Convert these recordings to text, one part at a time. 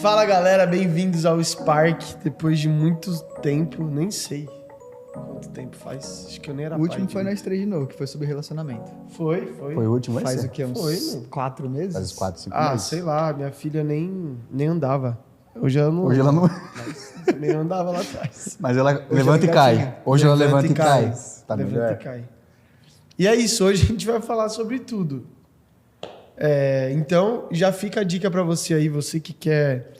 Fala galera, bem-vindos ao Spark. Depois de muito tempo, nem sei quanto tempo faz. Acho que eu nem era O último pai foi de... nós três de novo, que foi sobre relacionamento. Foi. Foi o último, Faz esse? o quê? Uns Foi, mano. 4 meses? Faz uns 4, 5 Ah, meses. sei lá, minha filha nem andava. Hoje ela não. Hoje ela não... Mas também não andava lá atrás. Mas ela Hoje levanta e ela cai. gatinha. Hoje ela levanta e cai. Tá Levanta melhor? e cai. E é isso, hoje a gente vai falar sobre tudo. Então, já fica a dica pra você aí, você que quer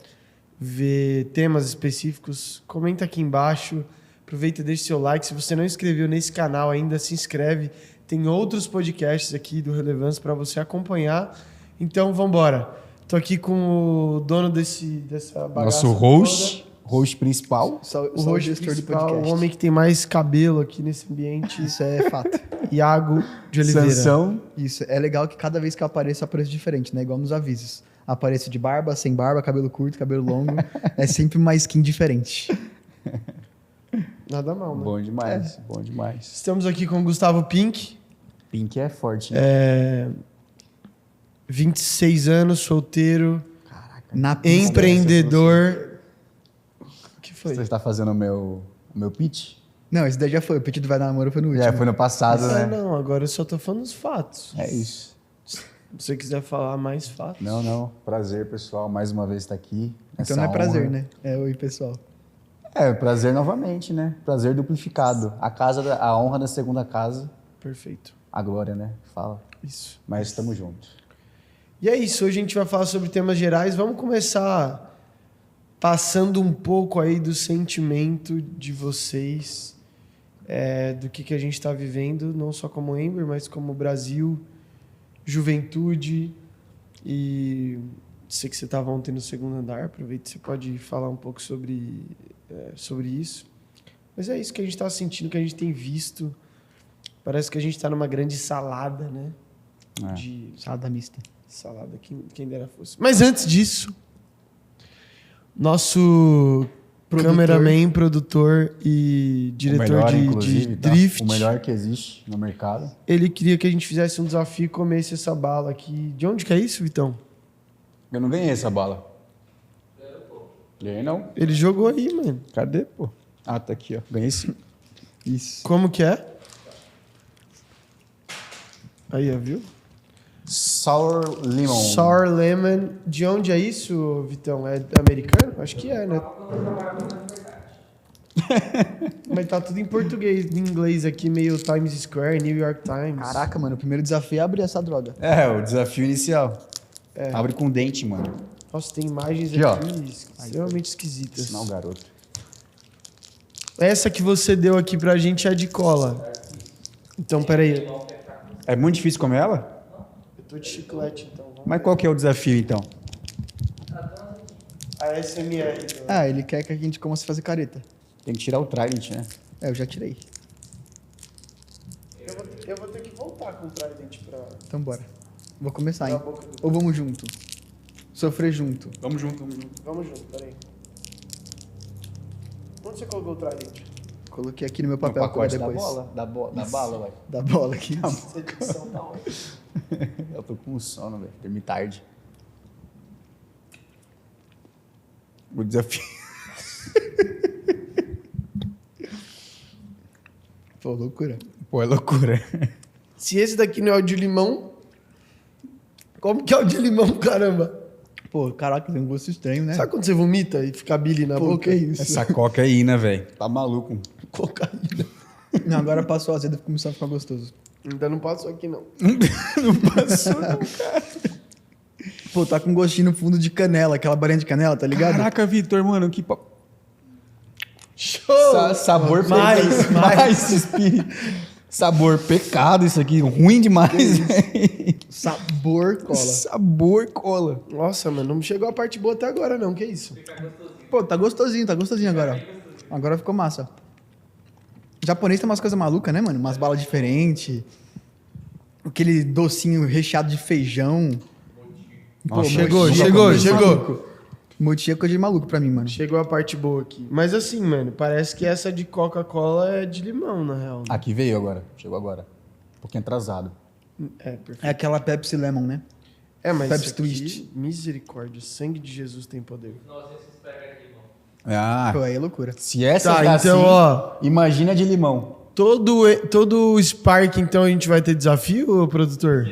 ver temas específicos, comenta aqui embaixo, aproveita e deixa seu like. Se você não inscreveu nesse canal ainda, se inscreve. Tem outros podcasts aqui do Relevância para você acompanhar. Então, vambora. Tô aqui com o dono dessa bagaça Nosso host principal. o host gestor principal, do podcast. o homem que tem mais cabelo aqui nesse ambiente, Isso é fato. Iago de Oliveira. Sansão. Isso. É legal que cada vez que eu apareço diferente, né? Igual nos avisos. Apareço de barba, sem barba, cabelo curto, cabelo longo. É sempre uma skin diferente. Nada mal, né? Bom demais, bom demais. Estamos aqui com o Gustavo Pink, Pink é forte, né? 26 anos, solteiro, Na pista. empreendedor. O que foi? Você está fazendo o meu pitch? Não, esse daí já foi. O pedido vai dar namoro foi no último. Já foi no passado, né? Não, agora eu só tô falando os fatos. É isso. Se você quiser falar mais fatos. Não. Prazer, pessoal. Mais uma vez estar aqui. Então não é prazer, né? É oi, pessoal. Prazer novamente, né? Prazer duplicado. A honra da segunda casa. Perfeito. A glória, né? Fala. Isso. Mas estamos juntos. E é isso, hoje a gente vai falar sobre temas gerais. Vamos começar passando um pouco aí do sentimento de vocês, do que a gente está vivendo, não só como Ember, mas como Brasil, juventude. E sei que você estava ontem no segundo andar, aproveita, você pode falar um pouco sobre isso. Mas é isso que a gente está sentindo, que a gente tem visto. Parece que a gente está numa grande salada, né? Salada mista. Salada, quem dera fosse. Mas antes disso, nosso cameraman, produtor e diretor melhor, de inclusive, tá? drift, O melhor que existe no mercado. ele queria que a gente fizesse um desafio e comesse essa bala aqui. De onde que é isso, Vitão? Eu não ganhei essa bala. Ganhei não. Ele jogou aí, mano. Cadê, pô? Ah, tá aqui, ó. Ganhei sim. Isso. Como que é? Aí, ó, viu? Sour Lemon. Sour Lemon. De onde é isso, Vitão? É americano? Acho que é, né? Mas tá tudo em português, em inglês aqui, meio Times Square, New York Times. Caraca, mano, o primeiro desafio é abrir essa droga. O desafio inicial. Abre com dente, mano. Nossa, tem imagens Aqui, ó. aqui extremamente esquisitas. Sinal garoto. Essa que você deu aqui pra gente é de cola. Então, peraí. É muito difícil comer ela? Eu tô de chiclete, então. Mas qual que é o desafio, então? A SMR. Então. Ah, ele quer que a gente comece a fazer careta. Tem que tirar o Trident, né? Eu já tirei. Eu vou ter que voltar com o Trident pra... Então bora. Vou começar, hein? Cala a boca do- Ou vamos junto? Sofrer junto. Vamos junto. Vamos junto, peraí. Onde você colocou o Trident? Coloquei aqui no meu No papel pacote pra da depois. bola. Da bala, velho. Da bola aqui. Essa edição tá ótima. Eu tô com sono, velho. Dormi tarde. O desafio... Pô, loucura. Pô, é loucura. Se esse daqui não é o de limão, como que é o de limão, caramba? Pô, caraca, tem um gosto estranho, né? Sabe quando você vomita e fica bile na Pô, boca? que isso? Essa cocaína, velho. Tá maluco. Cocaína. Não, agora passou a azedo e começou a ficar gostoso. Ainda não passou aqui, não. Não passou, não, cara. Pô, tá com gostinho no fundo de canela, aquela barinha de canela, tá ligado? Caraca, Vitor, mano, que... Show! Sabor Mais. Sabor pecado isso aqui, ruim demais, velho. Sabor cola. Sabor cola. Nossa, mano, não chegou a parte boa até agora, não. Que isso? Pô, tá gostosinho agora. Ó. Agora ficou massa. O japonês tem umas coisas malucas, né, mano? Umas balas diferentes. Aquele docinho recheado de feijão. Nossa, chegou. Mochi é coisa de maluco pra mim, mano. Chegou a parte boa aqui. Mas assim, mano, parece que essa de Coca-Cola é de limão, na real. Aqui veio agora, chegou agora. Um pouquinho atrasado. É, perfeito. É aquela Pepsi Lemon, né? mas Pepsi isso aqui, Twist. misericórdia, o sangue de Jesus tem poder. Ah, Pô, aí é loucura. se essa Tá, tá então, assim, ó. imagina de limão. Todo Spark, então, a gente vai ter desafio, ô, produtor?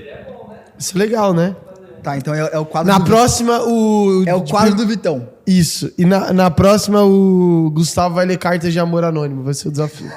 Isso é legal, né? Tá, então é o quadro Na do próxima, o... É o quadro do Vitão. Isso. E na próxima, o Gustavo vai ler cartas de amor anônimo. Vai ser o desafio.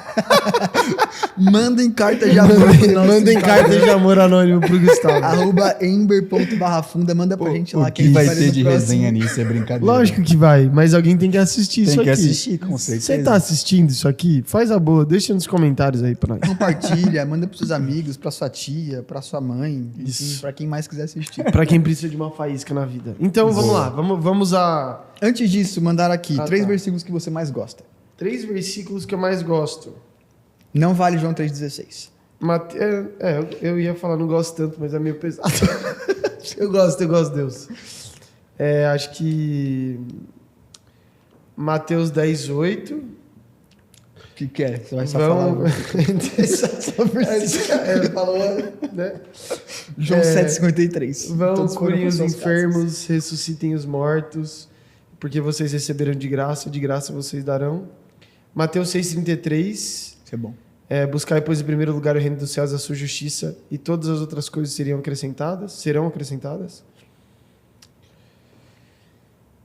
Mandem carta de amor. pro nosso Mandem Instagram. cartas de amor anônimo pro Gustavo. @ember.barrafunda, manda pra gente lá. O que a gente vai ler ter no de próximo. resenha nisso é brincadeira. Lógico que vai, mas alguém tem que assistir isso Tem que aqui. assistir, com certeza. Você tá assistindo isso aqui? Faz a boa, deixa nos comentários aí pra nós. Compartilha, manda pros seus amigos, pra sua tia, pra sua mãe, enfim, Isso. pra quem mais quiser assistir. Pra quem precisa de uma faísca na vida. Então, vamos lá. Vamos a Antes disso, mandaram aqui 3 tá. versículos que você mais gosta. 3 versículos que eu mais gosto. Não vale João 3,16. Eu ia falar, não gosto tanto, mas é meio pesado. eu gosto de Deus. Acho que Mateus 10:8. O que é? Você vai só falar. Falou, né? João 7,53. Vão, Todos foram curem para os suas enfermos, ressuscitem os mortos, porque vocês receberam de graça vocês darão. Mateus 6,33. Isso é bom. Buscai, pois, em primeiro lugar o reino dos céus, a sua justiça, e todas as outras coisas serão acrescentadas.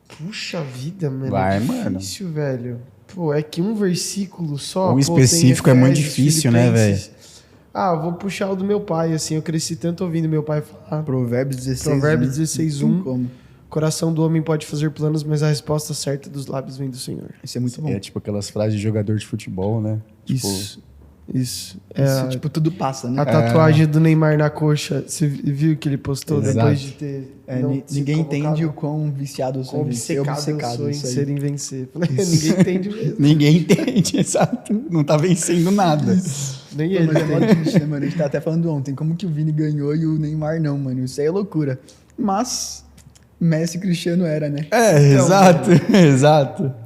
Puxa vida, mano. Vai, é mano. difícil, velho. Pô, é que um versículo só. Um pô, específico tem é muito Efésios, difícil, né, Filipenses. Eu vou puxar o do meu pai, assim. Eu cresci tanto ouvindo meu pai falar. Provérbios 16. Provérbios 16:1. Como? Coração do homem pode fazer planos, mas a resposta certa dos lábios vem do Senhor. Isso é muito bom. É tipo aquelas frases de jogador de futebol, né? Tipo, Isso. Isso, É, tipo, tudo passa, né? a tatuagem do Neymar na coxa, você viu que ele postou Exato. depois de ter. não sido Ninguém convocado? entende o quão viciado eu sou Quão em vencer. obcecado eu sou em isso aí. ser em vencer. Ninguém entende mesmo. ninguém entende, exato. Não tá vencendo nada. Nem Pô, ele. mas é mó triste, né, mano? A gente tá até falando ontem. Como que o Vini ganhou e o Neymar não, mano? Isso aí é loucura. Mas Messi e Cristiano era, né? Exato.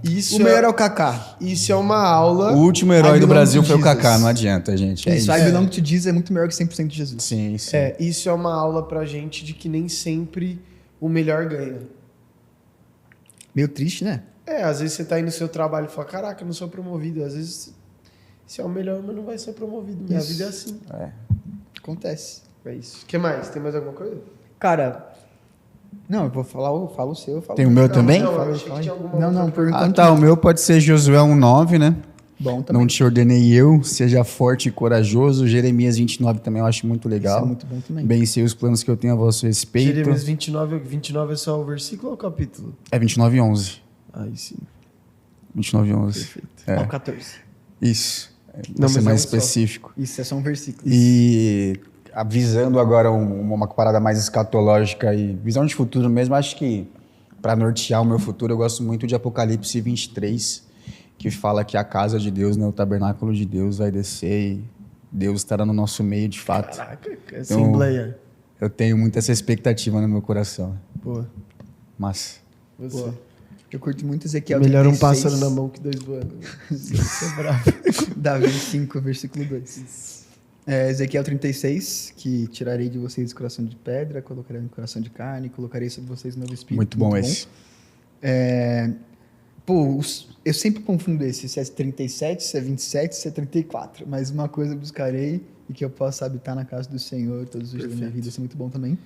Isso O melhor é o Kaká. Isso é uma aula. O último herói I do belong Brasil to foi o Jesus. Kaká, não adianta, gente. É Isso, isso. I belong to Jesus é muito melhor que 100% de Jesus. Sim, sim. Isso é uma aula pra gente de que nem sempre o melhor ganha. Meio triste, né? Às vezes você tá aí no seu trabalho e fala, caraca, eu não sou promovido. Às vezes você é o melhor, mas não vai ser promovido. Minha Isso. vida é assim. Acontece. É isso. O que mais? Tem mais alguma coisa? Cara, não, eu vou falar, eu falo o seu, eu falo Tem o meu também? Não, eu Fala aí, achei fala que aí. tinha alguma Não, outra perguntando. Ah, tá. O meu pode ser Josué 1:9, né? Bom também. Não te ordenei eu, seja forte e corajoso. Jeremias 29 também eu acho muito legal. Isso é muito bom também. Bem sei os planos que eu tenho a vosso respeito. Jeremias 29 é só o versículo ou o capítulo? É 29:11. Aí sim. 29:11. Ó, É, 14. isso. Não, Pra ser mas mais é um só. específico. Isso é só um versículo. E avisando agora uma parada mais escatológica e visão de futuro mesmo, acho que para nortear o meu futuro, eu gosto muito de Apocalipse 23, que fala que a casa de Deus, né, o tabernáculo de Deus vai descer e Deus estará no nosso meio de fato. Caraca, que assembleia. Eu tenho muito essa expectativa no meu coração. Boa. Mas Você. Pô, eu curto muito Ezequiel Melhor um 36, pássaro na mão que 2 voando. Isso é bravo. Davi 5, versículo 2. Ezequiel 36, que tirarei de vocês o coração de pedra, colocarei no coração de carne, colocarei sobre vocês um novo espírito. muito bom esse. Eu sempre confundo esse, se é 37, se é 27, se é 34. Mas uma coisa eu buscarei e que eu possa habitar na casa do Senhor todos os dias da minha vida. Isso é muito bom também.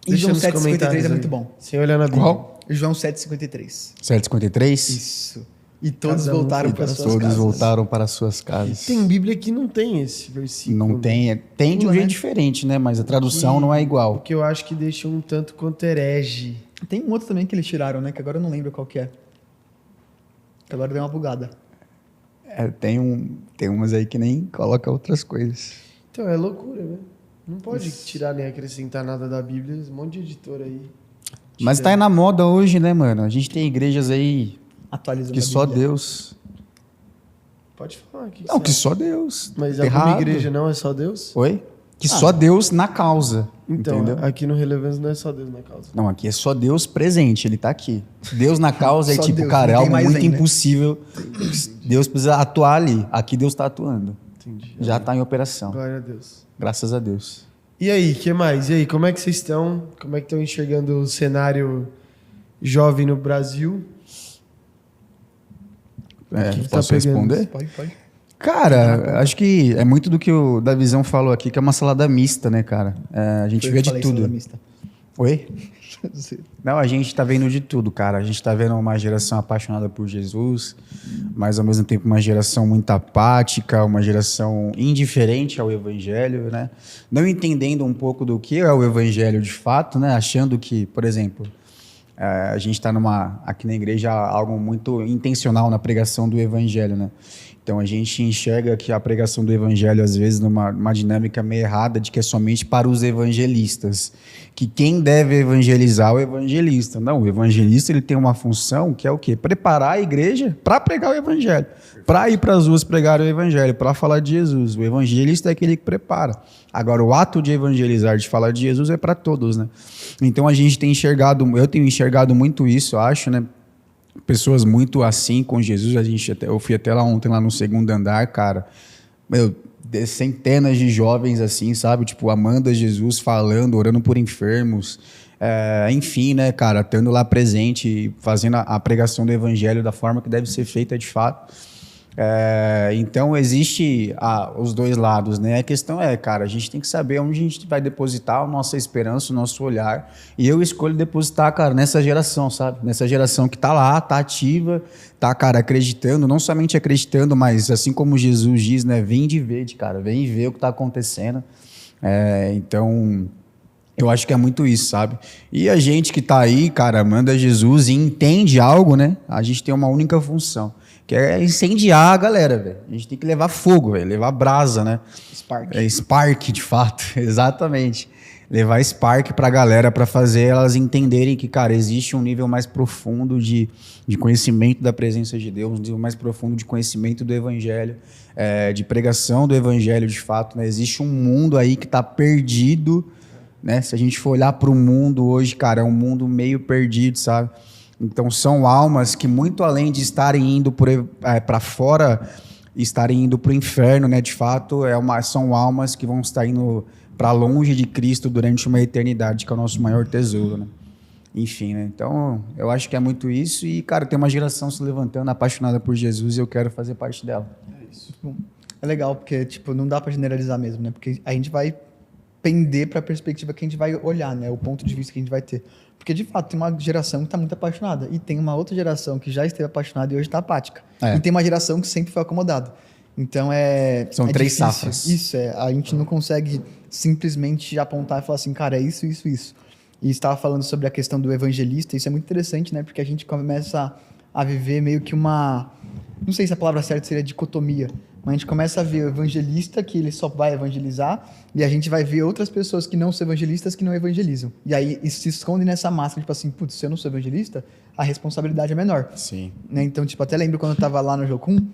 E Deixa João nos 7,53 comentários é aí. muito bom. Sem olhar na Bíblia. Qual? João 7,53. 753? Isso. E todos Cada um voltaram foi para para suas Todos casas. voltaram para suas casas. Tem Bíblia que não tem esse versículo. Não tem, tem de um Pula, jeito né? diferente, né? Mas a tradução não é O igual. que eu acho que deixa um tanto quanto herege. Tem um outro também que eles tiraram, né? Que agora eu não lembro qual que é. Que agora deu uma bugada. Tem umas aí que nem coloca outras coisas. Então é loucura, né? Não pode tirar nem acrescentar nada da Bíblia. Um monte de editor aí. Mas tá aí na moda hoje, né, mano? A gente tem igrejas aí Atualizando que a só Bíblia. Deus. Pode falar aqui. Não, que só Deus. Mas Errado. alguma igreja não é só Deus? Oi? Que só Deus na causa. Então, entendeu? aqui no Relevância não é só Deus na causa. Não, aqui é só Deus presente, ele tá aqui. Deus na causa é Só tipo, Deus, cara, é ninguém algo mais muito vem, né? impossível. Deus precisa atuar ali. Aqui Deus tá atuando. Entendi. Já tá em operação. Glória a Deus. Graças a Deus. E aí, o que mais? E aí, como é que vocês estão? Como é que estão enxergando o cenário jovem no Brasil? Que Posso tá pegando? responder? Pode. Cara, acho que é muito do que o Davizão falou aqui, que é uma salada mista, né, cara? A gente vê de tudo. Oi? Não, a gente tá vendo de tudo, cara. A gente tá vendo uma geração apaixonada por Jesus, mas ao mesmo tempo uma geração muito apática, uma geração indiferente ao evangelho, né? Não entendendo um pouco do que é o evangelho de fato, né? Achando que, por exemplo, a gente está aqui na igreja algo muito intencional na pregação do evangelho, né? Então a gente enxerga que a pregação do evangelho às vezes numa dinâmica meio errada de que é somente para os evangelistas, que quem deve evangelizar é o evangelista. Não, o evangelista ele tem uma função que é o quê? Preparar a igreja para pregar o evangelho, para ir para as ruas pregar o evangelho, para falar de Jesus. O evangelista é aquele que prepara. Agora o ato de evangelizar, de falar de Jesus é para todos, né? Então a gente tem enxergado, eu tenho enxergado muito isso, acho, né? Pessoas muito assim com Jesus. Eu fui até lá ontem, lá no segundo andar, cara. Centenas de jovens assim, sabe? Tipo, amando a Jesus, falando, orando por enfermos. Enfim, né, cara? Estando lá presente, fazendo a pregação do evangelho da forma que deve ser feita de fato. Então, existe os dois lados, né? A questão cara, a gente tem que saber onde a gente vai depositar a nossa esperança, o nosso olhar. E eu escolho depositar, cara, nessa geração, sabe? Nessa geração que tá lá, tá ativa, tá, cara, acreditando, não somente acreditando, mas assim como Jesus diz, né? Vem de ver, cara, vem ver o que tá acontecendo. Então, eu acho que é muito isso, sabe? E a gente que tá aí, cara, amando Jesus e entende algo, né? A gente tem uma única função, que é incendiar a galera, velho. A gente tem que levar fogo, velho, levar brasa, né? Spark. Spark, de fato, exatamente. Levar Spark pra galera, pra fazer elas entenderem que, cara, existe um nível mais profundo de conhecimento da presença de Deus, um nível mais profundo de conhecimento do evangelho, de pregação do evangelho, de fato, né? Existe um mundo aí que tá perdido, né? Se a gente for olhar pro mundo hoje, cara, é um mundo meio perdido, sabe? Então, são almas que, muito além de estarem indo para fora, estarem indo para o inferno, né? De fato, são almas que vão estar indo para longe de Cristo durante uma eternidade, que é o nosso maior tesouro, né? Enfim, né? Então, eu acho que é muito isso. E, cara, tem uma geração se levantando, apaixonada por Jesus, e eu quero fazer parte dela. É isso. É legal, porque, tipo, não dá para generalizar mesmo, né? Porque a gente vai pender para a perspectiva que a gente vai olhar, né? O ponto de vista que a gente vai ter. Porque, de fato, tem uma geração que está muito apaixonada. E tem uma outra geração que já esteve apaixonada e hoje está apática. E tem uma geração que sempre foi acomodada. Então, São três difícil. safras. Isso, a gente não consegue simplesmente apontar e falar assim, cara, é isso, isso, isso. E estava falando sobre a questão do evangelista. Isso é muito interessante, né? Porque a gente começa a viver meio que uma... Não sei se a palavra certa seria dicotomia. Mas a gente começa a ver o evangelista que ele só vai evangelizar e a gente vai ver outras pessoas que não são evangelistas que não evangelizam. E aí isso se esconde nessa máscara, tipo assim, putz, se eu não sou evangelista, a responsabilidade é menor. Sim. Né? Então, tipo, até lembro quando eu estava lá no Jocum,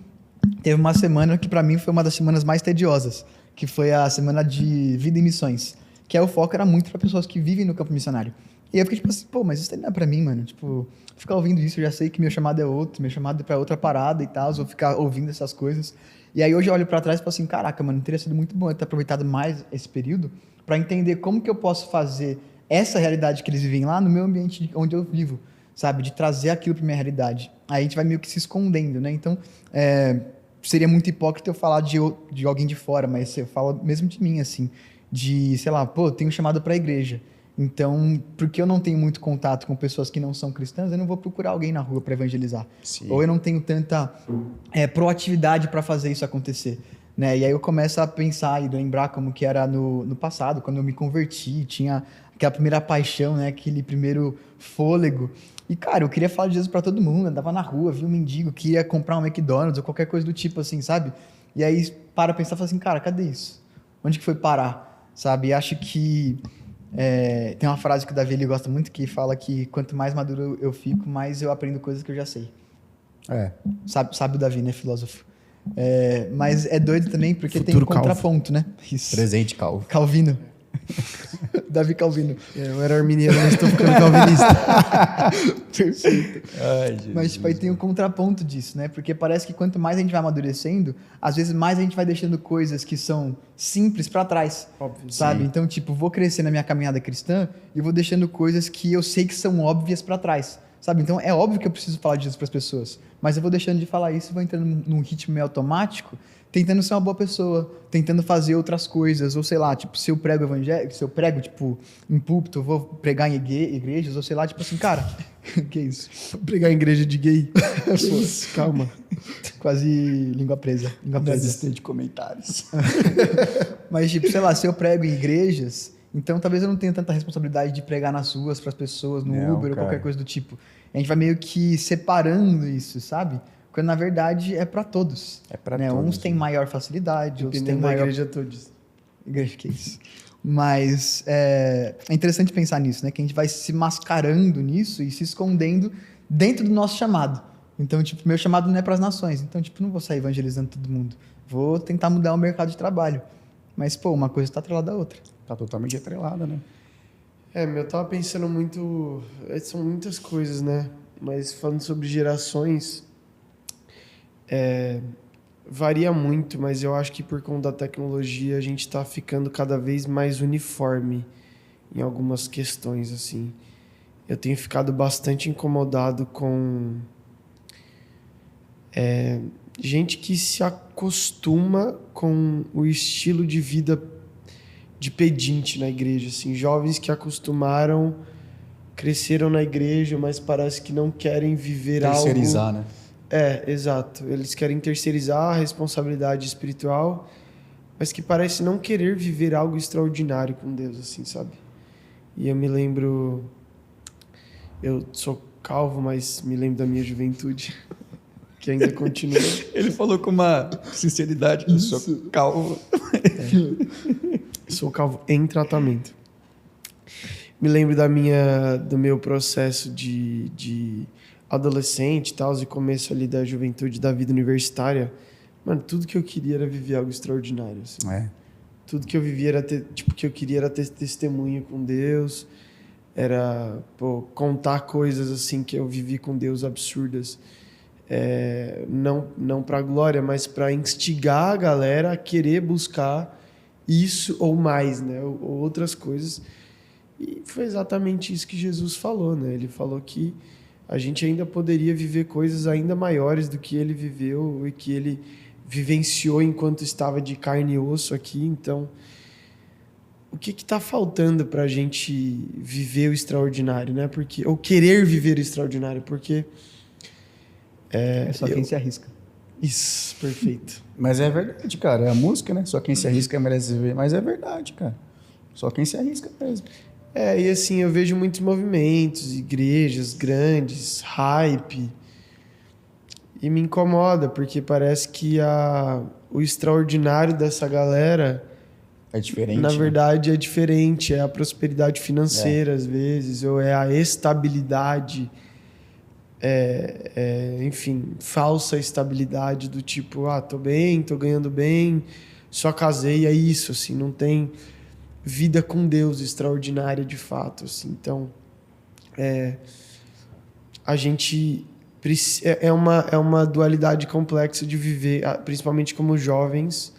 teve uma semana que para mim foi uma das semanas mais tediosas, que foi a semana de vida e missões, que o foco era muito para pessoas que vivem no campo missionário. E eu fiquei tipo assim, pô, mas isso não é pra mim, mano. Tipo, ficar ouvindo isso, eu já sei que meu chamado é outro, meu chamado é pra outra parada e tal, vou ficar ouvindo essas coisas. E aí hoje eu olho pra trás e falo assim, caraca, mano, teria sido muito bom eu ter aproveitado mais esse período pra entender como que eu posso fazer essa realidade que eles vivem lá no meu ambiente onde eu vivo, sabe? De trazer aquilo pra minha realidade. Aí a gente vai meio que se escondendo, né? Então, seria muito hipócrita eu falar de alguém de fora, mas eu falo mesmo de mim, assim, de, sei lá, pô, eu tenho chamado pra igreja. Então, porque eu não tenho muito contato com pessoas que não são cristãs, eu não vou procurar alguém na rua para evangelizar. Sim. Ou eu não tenho tanta proatividade para fazer isso acontecer. Né? E aí eu começo a pensar e lembrar como que era no passado, quando eu me converti, tinha aquela primeira paixão, né? Aquele primeiro fôlego. E, cara, eu queria falar de Jesus para todo mundo, andava na rua, via um mendigo, queria comprar um McDonald's ou qualquer coisa do tipo assim, sabe? E aí para pensar e fala assim, cara, cadê isso? Onde que foi parar? Sabe? E acho que... tem uma frase que o Davi ele gosta muito que fala que quanto mais maduro eu fico, mais eu aprendo coisas que eu já sei. Sabe o Davi, né? Filósofo. Mas é doido também porque Futuro tem um contraponto, né? Presente, Calvo. Calvino. Davi Calvino. Eu era arminiano, mas estou ficando calvinista. Perfeito. Ai, Jesus. Mas tipo, aí tem um contraponto disso, né? Porque parece que quanto mais a gente vai amadurecendo, às vezes mais a gente vai deixando coisas que são simples pra trás. Óbvio. Sabe? Sim. Então, tipo, vou crescer na minha caminhada cristã e vou deixando coisas que eu sei que são óbvias pra trás. Sabe? Então, é óbvio que eu preciso falar de Jesus pras pessoas. Mas eu vou deixando de falar isso e vou entrando num ritmo meio automático, tentando ser uma boa pessoa, tentando fazer outras coisas, ou sei lá, tipo, se eu prego evangelho, se eu prego, tipo, em púlpito, eu vou pregar em igrejas, ou sei lá, tipo assim, cara, que isso? Pregar em igreja de gay. Que isso? Calma. Quase língua presa. Língua Na presa. lista de comentários. Mas, tipo, sei lá, se eu prego em igrejas, então talvez eu não tenha tanta responsabilidade de pregar nas ruas pras pessoas, no Não, Uber ou cara. qualquer coisa do tipo. A gente vai meio que separando isso, sabe? Quando na verdade é pra todos. É pra né? todos, Uns têm né? maior facilidade, outros têm Dependendo da maior... igreja todos. Igreja, que isso. Mas é interessante pensar nisso, né? Que a gente vai se mascarando nisso e se escondendo dentro do nosso chamado. Então, tipo, meu chamado não é para as nações. Então, tipo, não vou sair evangelizando todo mundo. Vou tentar mudar o mercado de trabalho. Mas, pô, uma coisa está atrelada à outra. Tá totalmente atrelada, né? Eu tava pensando muito... São muitas coisas, né? Mas falando sobre gerações... varia muito, mas eu acho que por conta da tecnologia a gente está ficando cada vez mais uniforme em algumas questões, assim. Eu tenho ficado bastante incomodado com gente que se acostuma com o estilo de vida de pedinte na igreja, assim, jovens que acostumaram, cresceram na igreja, mas parece que não querem viver algo... Terceirizar, né? Exato. Eles querem terceirizar a responsabilidade espiritual, mas que parece não querer viver algo extraordinário com Deus, assim, sabe? E eu me lembro... Eu sou calvo, mas me lembro da minha juventude, que ainda continua. Ele falou com uma sinceridade. Eu sou calvo. Sou calvo em tratamento. Me lembro do meu processo de adolescente e tal, e começo ali da juventude, da vida universitária. Mano, tudo que eu queria era viver algo extraordinário, assim. Tudo que eu vivia era ter, tipo, que eu queria era ter testemunho com Deus, era, pô, contar coisas assim que eu vivi com Deus absurdas. Não para glória, mas para instigar a galera a querer buscar isso ou mais, né? Ou outras coisas. E foi exatamente isso que Jesus falou, né? Ele falou que a gente ainda poderia viver coisas ainda maiores do que ele viveu e que ele vivenciou enquanto estava de carne e osso aqui. Então, o que está faltando para a gente viver o extraordinário, né? Ou querer viver o extraordinário, porque... É só quem se arrisca. Isso, perfeito. Mas é verdade, cara. É a música, né? Só quem se arrisca merece viver. Mas é verdade, cara. Só quem se arrisca mesmo. E assim, eu vejo muitos movimentos, igrejas grandes, hype, e me incomoda, porque parece que o extraordinário dessa galera, É diferente. na né? verdade, é diferente. É a prosperidade financeira, às vezes, ou é a estabilidade, enfim, falsa estabilidade do tipo, tô bem, tô ganhando bem, só casei, é isso, assim, não tem vida com Deus extraordinária de fato, assim. Então, a gente é uma dualidade complexa de viver, principalmente como jovens,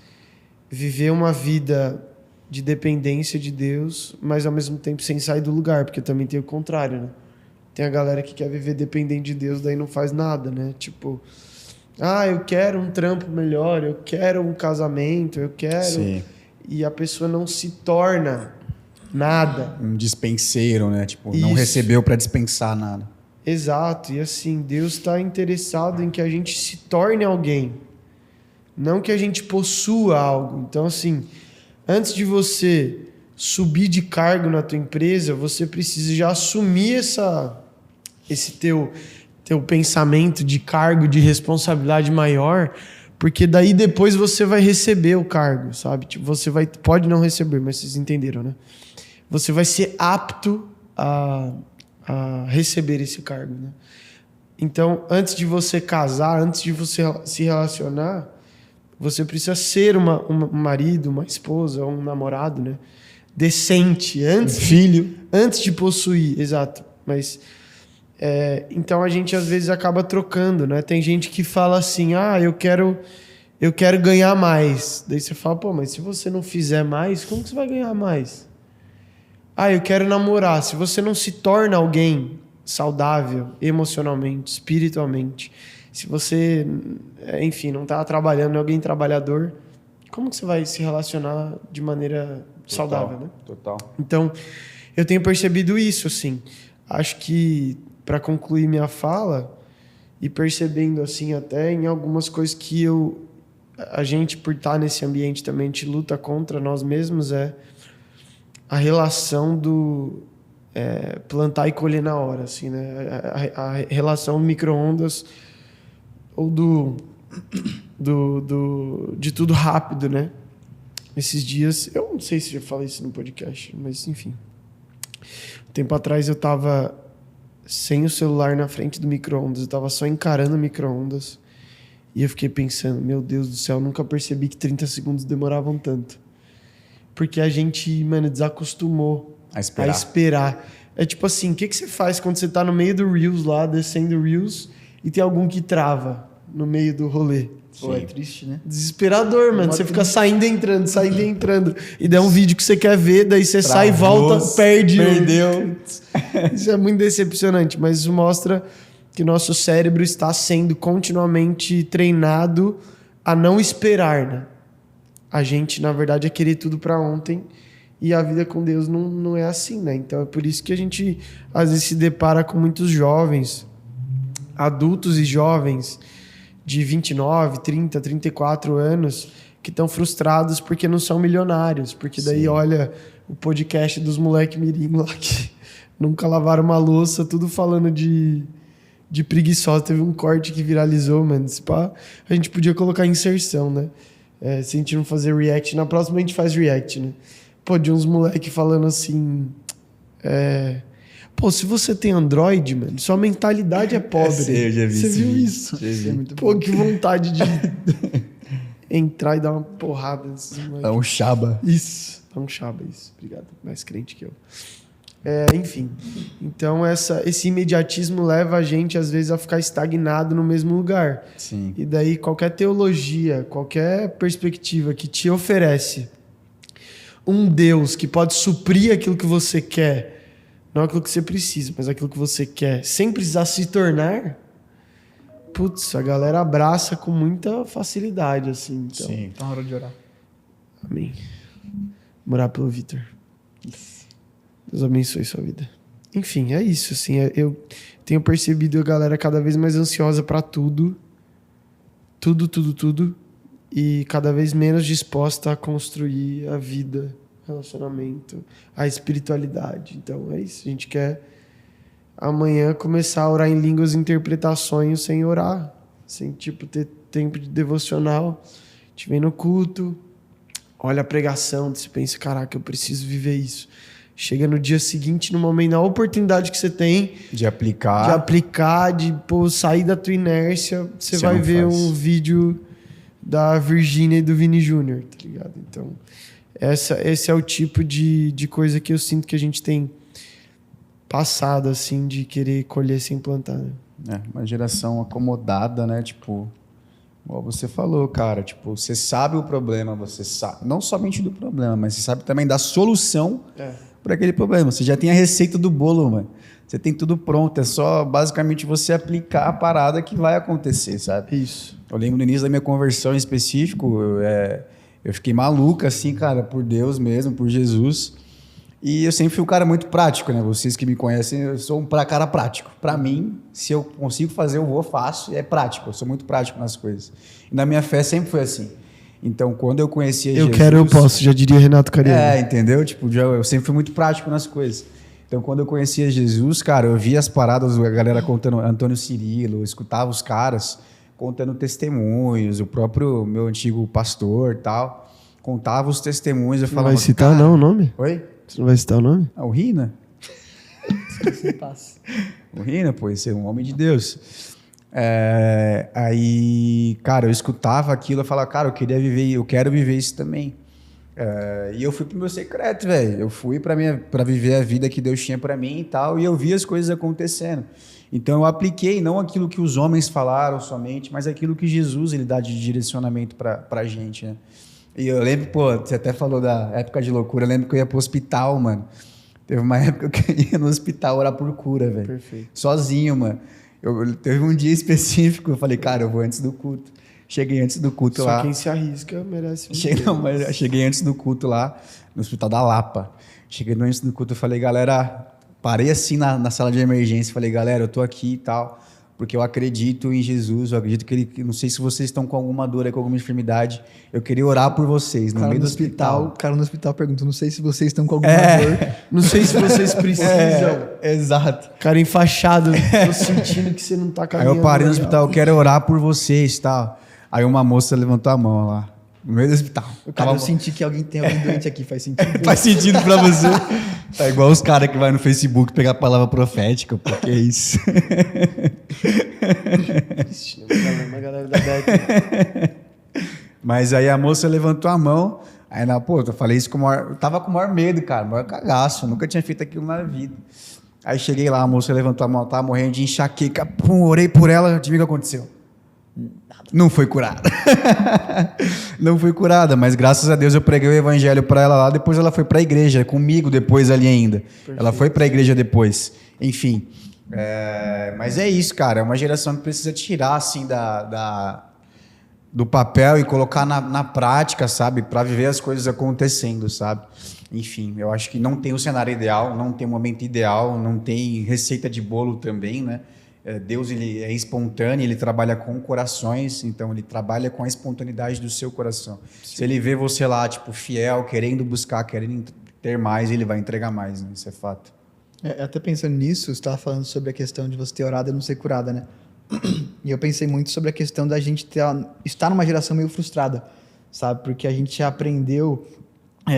viver uma vida de dependência de Deus, mas ao mesmo tempo sem sair do lugar, porque também tem o contrário, né? Tem a galera que quer viver dependente de Deus, daí não faz nada, né? Tipo, eu quero um trampo melhor, eu quero um casamento, eu quero... Sim. E a pessoa não se torna nada. Um dispenseiro, né? Tipo, não Isso. recebeu para dispensar nada. Exato. E assim, Deus está interessado em que a gente se torne alguém. Não que a gente possua algo. Então, assim, antes de você subir de cargo na tua empresa, você precisa já assumir esse teu pensamento de cargo, de responsabilidade maior, porque daí depois você vai receber o cargo, sabe? Tipo, pode não receber, mas vocês entenderam, né? Você vai ser apto a receber esse cargo, né? Então, antes de você casar, antes de você se relacionar, você precisa ser um marido, uma esposa, um namorado, né? decente, antes de possuir, exato. Mas então a gente às vezes acaba trocando, né? Tem gente que fala assim, eu quero ganhar mais. Daí você fala, pô, mas se você não fizer mais, como que você vai ganhar mais? Eu quero namorar. Se você não se torna alguém saudável emocionalmente, espiritualmente, se você, enfim, não está trabalhando, é alguém trabalhador, como que você vai se relacionar de maneira saudável, né? Total. Então, eu tenho percebido isso, assim. Acho que, para concluir minha fala, e percebendo, assim, até em algumas coisas que a gente, por estar nesse ambiente também, a gente luta contra nós mesmos, a relação do plantar e colher na hora, assim, né? A relação micro-ondas ou de tudo rápido, né? Esses dias, eu não sei se eu falei isso no podcast, mas enfim. Um tempo atrás eu tava sem o celular na frente do micro-ondas, eu tava só encarando o micro-ondas e eu fiquei pensando, meu Deus do céu, eu nunca percebi que 30 segundos demoravam tanto. Porque a gente, mano, desacostumou a esperar. É tipo assim, o que você faz quando você tá no meio do Reels lá, descendo o Reels, e tem algum que trava no meio do rolê? Pô, é triste, né? Desesperador, mano. Você fica saindo e entrando. E daí é um vídeo que você quer ver, daí você sai e volta, perdeu. Isso é muito decepcionante, mas isso mostra que nosso cérebro está sendo continuamente treinado a não esperar, né? A gente, na verdade, é querer tudo para ontem e a vida com Deus não é assim, né? Então é por isso que a gente às vezes se depara com muitos jovens, adultos e jovens de 29, 30, 34 anos que estão frustrados porque não são milionários, porque daí olha o podcast dos moleque mirim lá que nunca lavaram uma louça, tudo falando de preguiçosa. Teve um corte que viralizou, mano. A gente podia colocar inserção, né? Se a gente não fazer react, na próxima a gente faz react, né? Pô, de uns moleque falando assim... Pô, se você tem Android, mano, sua mentalidade é pobre. Eu já vi você viu vídeo. isso? É muito Pô, bom. que vontade de entrar e dar uma porrada nesses moleques. É um chaba. Isso, é um chaba, isso. Obrigado, mais crente que eu. Enfim, então esse imediatismo leva a gente, às vezes, a ficar estagnado no mesmo lugar. Sim. E daí qualquer teologia, qualquer perspectiva que te oferece um Deus que pode suprir aquilo que você quer, não aquilo que você precisa, mas aquilo que você quer, sem precisar se tornar, putz, a galera abraça com muita facilidade, assim. Então, Sim. Tá na hora de orar. amém. Morar pelo Vitor. Deus abençoe sua vida. Enfim, é isso, assim. Eu tenho percebido a galera cada vez mais ansiosa para tudo. Tudo. E cada vez menos disposta a construir a vida, relacionamento, a espiritualidade. Então é isso. A gente quer amanhã começar a orar em línguas e interpretar sonhos sem orar. Sem, ter tempo de devocional. A gente vem no culto, olha a pregação, você pensa, caraca, eu preciso viver isso. Chega no dia seguinte, no momento, na oportunidade que você tem De aplicar. de sair da tua inércia, você vai não ver faz. um vídeo da Virgínia e do Vini Júnior, tá ligado? Então, esse é o tipo de coisa que eu sinto que a gente tem passado, assim, de querer colher sem plantar, né? Uma geração acomodada, né? Tipo, igual você falou, cara. Tipo, você sabe o problema, você sabe... Não somente do problema, mas você sabe também da solução para aquele problema. Você já tem a receita do bolo, mano. Você tem tudo pronto. É só, basicamente, você aplicar a parada que vai acontecer, sabe? Isso. Eu lembro no início da minha conversão em específico, eu fiquei maluco, assim, cara, por Deus mesmo, por Jesus. E eu sempre fui um cara muito prático, né? Vocês que me conhecem, eu sou um cara prático. Para mim, se eu consigo fazer, eu vou, faço. É prático, eu sou muito prático nas coisas. E na minha fé sempre foi assim. Então, quando eu conhecia Jesus... Eu quero, eu posso, já diria Renato Cariani. Entendeu? Tipo, eu sempre fui muito prático nas coisas. Então, quando eu conhecia Jesus, cara, eu via as paradas, a galera contando, Antônio Cirilo, eu escutava os caras contando testemunhos, o próprio meu antigo pastor e tal, contava os testemunhos, eu falava... Não vai citar, não, o nome? Oi? Você não vai citar o nome? O Rina? Você passa. O Rina, pô, esse é um homem de Deus. Aí, cara, eu escutava aquilo, eu falava, cara, eu quero viver isso também. E eu fui pro meu secreto, velho. Eu fui pra viver a vida que Deus tinha pra mim e tal, e eu vi as coisas acontecendo. Então eu apliquei não aquilo que os homens falaram somente, mas aquilo que Jesus ele dá de direcionamento pra gente, né? E eu lembro, pô, você até falou da época de loucura, eu lembro que eu ia pro hospital, mano. Teve uma época que eu ia no hospital orar por cura, velho. Perfeito. Sozinho, mano. Teve um dia específico, eu falei, cara, eu vou antes do culto. Cheguei antes do culto Só lá. quem se arrisca merece um Cheguei antes do culto lá, no Hospital da Lapa. Cheguei antes do culto, eu falei, galera, parei assim na sala de emergência, falei, galera, eu tô aqui e tal, porque eu acredito em Jesus, eu acredito que ele, não sei se vocês estão com alguma dor, com alguma enfermidade, eu queria orar por vocês, no meio do hospital. O cara no hospital perguntou, não sei se vocês estão com alguma dor. Não sei se vocês precisam. Exato. Cara enfaixado, tô sentindo que você não tá Aí caminhando. eu parei no legal. hospital, eu quero orar por vocês e tal. Aí uma moça levantou a mão lá, no meio do hospital. Cara, eu senti que tem alguém doente aqui, faz sentido. Faz sentido pra você? Tá igual os caras que vai no Facebook pegar a palavra profética, pô, que é isso? Uma galera da Beck. Mas aí a moça levantou a mão, aí eu falei isso com o maior... Eu tava com o maior medo, cara, o maior cagaço, eu nunca tinha feito aquilo na vida. Aí cheguei lá, a moça levantou a mão, tava morrendo de enxaqueca, pum, orei por ela, adivinha o que aconteceu? Não foi curada. Não foi curada, mas graças a Deus eu preguei o evangelho para ela lá, depois ela foi para a igreja, comigo depois ali ainda. Perfeito. Ela foi para a igreja depois. Enfim. Mas é isso, cara. É uma geração que precisa tirar assim do papel e colocar na prática, sabe? Para viver as coisas acontecendo, sabe? Enfim, eu acho que não tem o cenário ideal, não tem o momento ideal, não tem receita de bolo também, né? Deus ele é espontâneo, ele trabalha com corações, então ele trabalha com a espontaneidade do seu coração. Sim. Se ele vê você lá, tipo, fiel, querendo buscar, querendo ter mais, ele vai entregar mais, né? Isso é fato. Até pensando nisso, você estava falando sobre a questão de você ter orado e não ser curada, né? E eu pensei muito sobre a questão da gente estar numa geração meio frustrada, sabe? Porque a gente aprendeu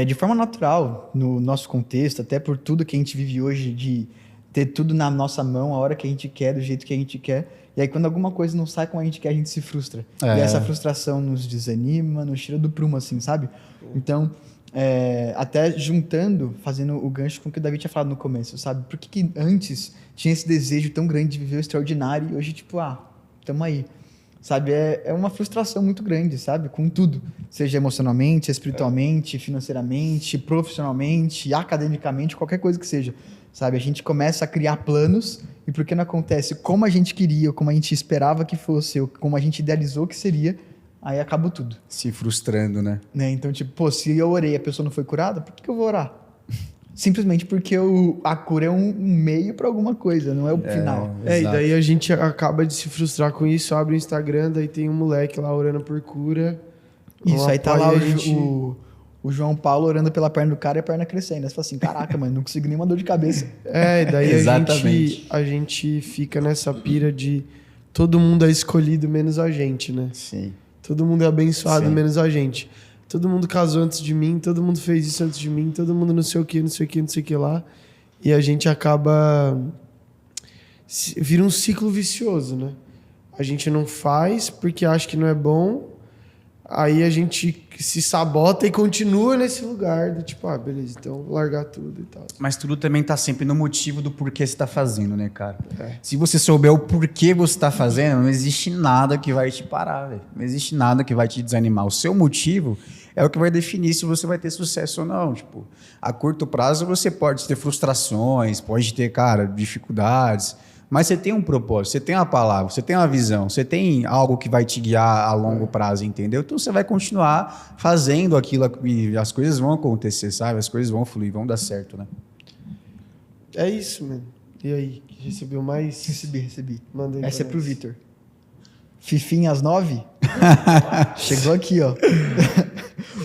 de forma natural, no nosso contexto, até por tudo que a gente vive hoje de ter tudo na nossa mão, a hora que a gente quer, do jeito que a gente quer. E aí, quando alguma coisa não sai como a gente quer, a gente se frustra. E essa frustração nos desanima, nos tira do prumo, assim, sabe? Então, até fazendo o gancho com o que o Davi tinha falado no começo, sabe? Por que antes tinha esse desejo tão grande de viver o extraordinário e hoje, tipo, tamo aí. Sabe? É uma frustração muito grande, sabe? Com tudo. Seja emocionalmente, espiritualmente, financeiramente, profissionalmente, academicamente, qualquer coisa que seja. Sabe, a gente começa a criar planos e porque não acontece como a gente queria, ou como a gente esperava que fosse, ou como a gente idealizou que seria, aí acabou tudo. Se frustrando, né? Então, tipo, se eu orei e a pessoa não foi curada, por que eu vou orar? Simplesmente porque a cura é um meio para alguma coisa, não é o final. E daí a gente acaba de se frustrar com isso, abre o Instagram, daí tem um moleque lá orando por cura. Isso, aí tá lá o João Paulo orando pela perna do cara e a perna crescendo. Aí você fala assim, caraca, mano, não consigo nenhuma dor de cabeça. Daí a gente fica nessa pira de todo mundo é escolhido menos a gente, né? Sim. Todo mundo é abençoado menos a gente. Todo mundo casou antes de mim, todo mundo fez isso antes de mim, todo mundo não sei o que, não sei o que, não sei o que lá. E a gente acaba... Vira um ciclo vicioso, né? A gente não faz porque acha que não é bom... Aí a gente se sabota e continua nesse lugar do tipo, beleza, então vou largar tudo e tal. Mas tudo também tá sempre no motivo do porquê você tá fazendo, né, cara? Se você souber o porquê você tá fazendo, não existe nada que vai te parar, velho. Não existe nada que vai te desanimar. O seu motivo é o que vai definir se você vai ter sucesso ou não. Tipo, a curto prazo você pode ter frustrações, pode ter, cara, dificuldades... Mas você tem um propósito, você tem uma palavra, você tem uma visão, você tem algo que vai te guiar a longo prazo, entendeu? Então você vai continuar fazendo aquilo e as coisas vão acontecer, sabe? As coisas vão fluir, vão dar certo, né? É isso, mano. E aí? Recebeu mais? Recebi. Mandei. Essa é pro Vitor. Fifinha às 9? Chegou aqui, ó.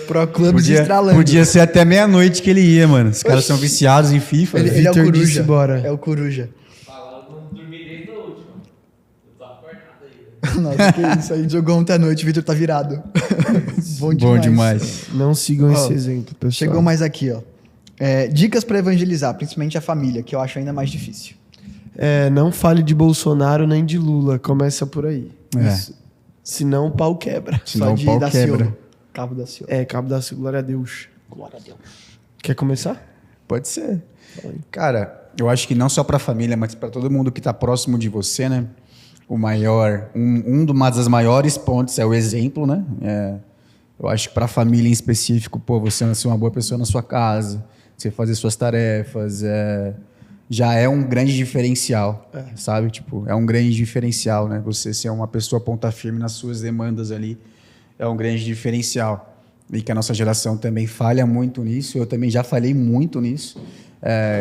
Pro Clube de Estralândia. Podia ser até meia-noite que ele ia, mano. Os caras são viciados em FIFA. Ele é o Coruja. Disse, bora. É o Coruja. Nossa, Nossa, que isso. A gente jogou ontem à noite, o Vitor tá virado. Bom demais. Não sigam esse exemplo, pessoal. Chegou mais aqui, ó. Dicas para evangelizar, principalmente a família, que eu acho ainda mais difícil. Não fale de Bolsonaro nem de Lula. Começa por aí. Senão o pau quebra. Senão o pau quebra. Cabo da Ciolo. Cabo da Ciolo, glória a Deus. Glória a Deus. Quer começar? Pode ser. Cara, eu acho que não só para a família, mas para todo mundo que está próximo de você, né? Uma das maiores pontes é o exemplo, né? Eu acho que para a família em específico, pô, você ser uma boa pessoa na sua casa, você fazer suas tarefas, já é um grande diferencial, sabe? Tipo, é um grande diferencial, né? Você ser uma pessoa ponta firme nas suas demandas ali é um grande diferencial. E que a nossa geração também falha muito nisso, eu também já falhei muito nisso,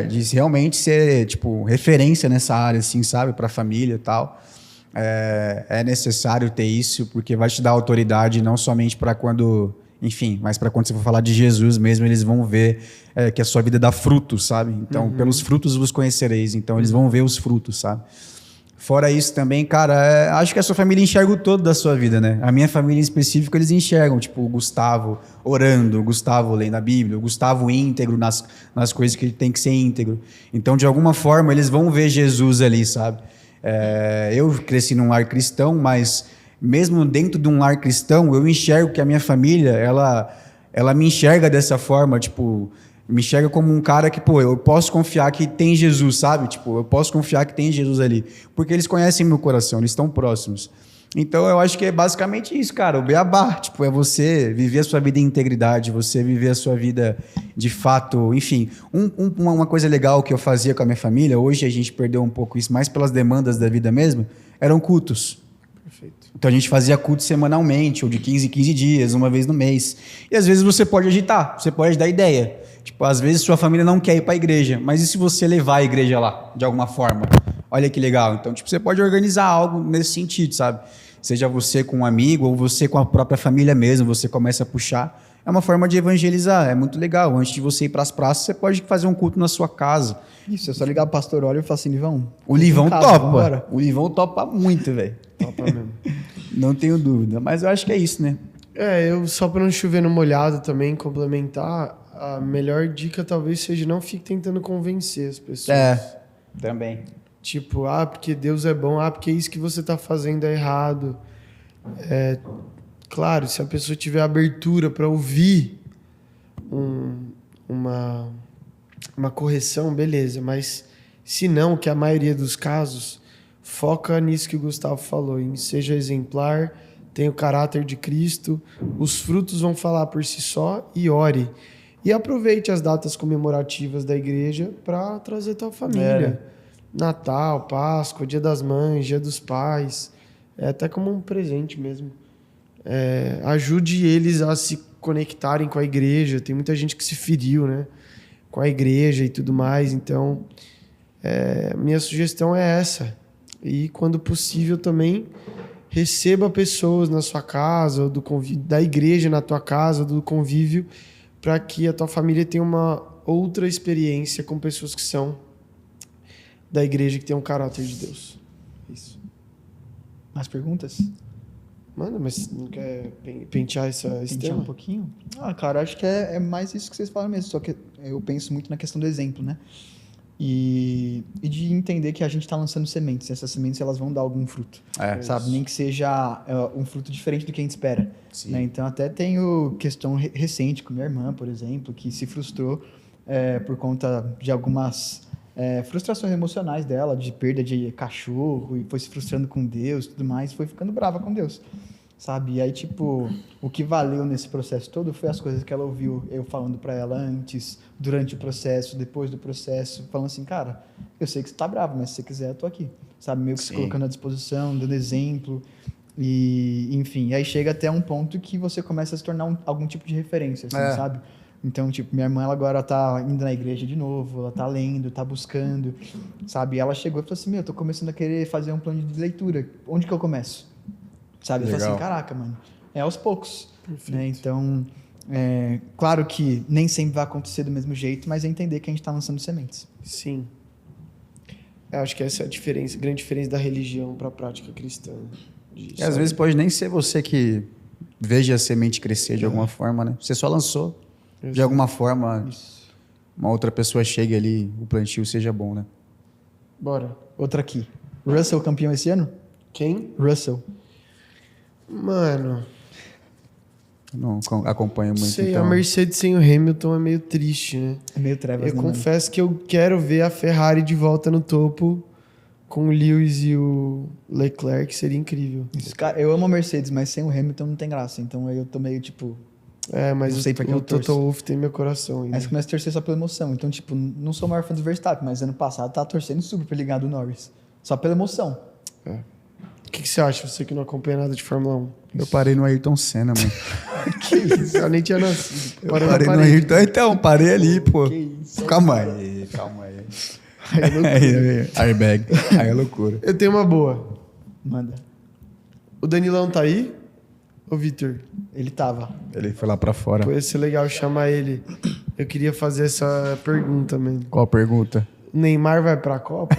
de realmente ser, tipo, referência nessa área, assim, sabe? Para a família e tal. É necessário ter isso, porque vai te dar autoridade não somente para quando, enfim, mas para quando você for falar de Jesus mesmo, eles vão ver que a sua vida dá frutos, sabe? Então, pelos frutos vos conhecereis. Então, eles vão ver os frutos, sabe? Fora isso também, cara, acho que a sua família enxerga o todo da sua vida, né? A minha família em específico, eles enxergam, tipo, o Gustavo orando, o Gustavo lendo a Bíblia, o Gustavo íntegro nas coisas que ele tem que ser íntegro. Então, de alguma forma, eles vão ver Jesus ali, sabe? Eu cresci num lar cristão, mas mesmo dentro de um lar cristão, eu enxergo que a minha família, ela me enxerga dessa forma, tipo, me enxerga como um cara que, pô, eu posso confiar que tem Jesus, sabe? Tipo, eu posso confiar que tem Jesus ali, porque eles conhecem meu coração, eles estão próximos. Então, eu acho que é basicamente isso, cara, o beabá, tipo, é você viver a sua vida em integridade, você viver a sua vida de fato, enfim. Uma coisa legal que eu fazia com a minha família, hoje a gente perdeu um pouco isso, mais pelas demandas da vida mesmo, eram cultos. Perfeito. Então, a gente fazia culto semanalmente, ou de 15 em 15 dias, uma vez no mês. E às vezes você pode agitar, você pode dar ideia. Tipo, às vezes sua família não quer ir para a igreja, mas e se você levar a igreja lá, de alguma forma? Olha que legal. Então, tipo, você pode organizar algo nesse sentido, sabe? Seja você com um amigo ou você com a própria família mesmo, você começa a puxar. É uma forma de evangelizar, é muito legal. Antes de você ir para as praças, você pode fazer um culto na sua casa. Isso, é só ligar o pastor Olho e falar assim, Livão. O Livão topa. Vambora. O Livão topa muito, velho. Topa mesmo. Não tenho dúvida. Mas eu acho que é isso, né? Eu só para não chover no molhado também, complementar, a melhor dica talvez seja não fique tentando convencer as pessoas. Também. Tipo, porque Deus é bom, porque isso que você tá fazendo é errado. Claro, se a pessoa tiver abertura para ouvir uma correção, beleza, mas se não, que a maioria dos casos, foca nisso que o Gustavo falou, em seja exemplar, tenha o caráter de Cristo, os frutos vão falar por si só e ore. E aproveite as datas comemorativas da igreja para trazer tua família. Natal, Páscoa, Dia das Mães, Dia dos Pais, até como um presente mesmo. Ajude eles a se conectarem com a igreja. Tem muita gente que se feriu, né, com a igreja e tudo mais. Então, minha sugestão é essa. E, quando possível, também receba pessoas na sua casa, ou da igreja na tua casa, do convívio, para que a tua família tenha uma outra experiência com pessoas que são da igreja, que tem um caráter de Deus. Isso. Mais perguntas? Mano, mas não quer pentear esse tema? Um pouquinho? Cara, acho que é mais isso que vocês falam mesmo, só que eu penso muito na questão do exemplo, né? E de entender que a gente está lançando sementes, e essas sementes elas vão dar algum fruto, sabe? Nem que seja um fruto diferente do que a gente espera. Né? Então, até tenho questão recente com minha irmã, por exemplo, que se frustrou por conta de algumas frustrações emocionais dela, de perda de cachorro, e foi se frustrando com Deus e tudo mais, foi ficando brava com Deus, sabe? E aí, tipo, o que valeu nesse processo todo foi as coisas que ela ouviu eu falando pra ela antes, durante o processo, depois do processo, falando assim, cara, eu sei que você tá bravo, mas se você quiser, eu tô aqui, sabe? Meio que se colocando à disposição, dando exemplo, e enfim, aí chega até um ponto que você começa a se tornar algum tipo de referência, assim, sabe? Então, tipo, minha irmã, ela agora tá indo na igreja de novo, ela tá lendo, tá buscando, sabe? E ela chegou e falou assim, eu tô começando a querer fazer um plano de leitura, onde que eu começo? Sabe? Eu falei assim, caraca, mano, aos poucos. Né? Então, claro que nem sempre vai acontecer do mesmo jeito, mas é entender que a gente tá lançando sementes. Sim. Eu acho que essa é a diferença, a grande diferença da religião para a prática cristã. E às vezes pode nem ser você que veja a semente crescer de alguma forma, né? Você só lançou. De alguma forma, uma outra pessoa chegue ali, o plantio seja bom, né? Bora. Outra aqui. Russell campeão esse ano? Quem? Russell. Mano, Não acompanho muito. Sei, então. a Mercedes sem o Hamilton é meio triste, né? É meio trevas, Eu né, mano? confesso que eu quero ver a Ferrari de volta no topo com o Lewis e o Leclerc, seria incrível. Isso, cara, eu amo a Mercedes, mas sem o Hamilton não tem graça. Então aí eu tô meio, tipo... É, mas Não sei pra quem o eu torço. Toto Wolff tem meu coração ainda. Aí você começa a torcer só pela emoção. Então, tipo, não sou o maior fã do Verstappen, mas ano passado tava torcendo super pra ele ganhar do Norris. Só pela emoção. O que você acha, você que não acompanha nada de Fórmula 1? Eu parei no Ayrton Senna, mano. Que isso? Eu nem tinha nascido. Eu Parou na parei no parede. Ayrton. Então, parei ali, pô. Que isso? Calma aí, calma aí. Aí é Airbag. Aí é loucura. Eu tenho uma boa. Manda. O Danilão tá aí? Ô, Vitor? Ele tava. Ele foi lá pra fora. Pô, ia ser legal chamar ele. Eu queria fazer essa pergunta, mano. Qual a pergunta? O Neymar vai pra Copa?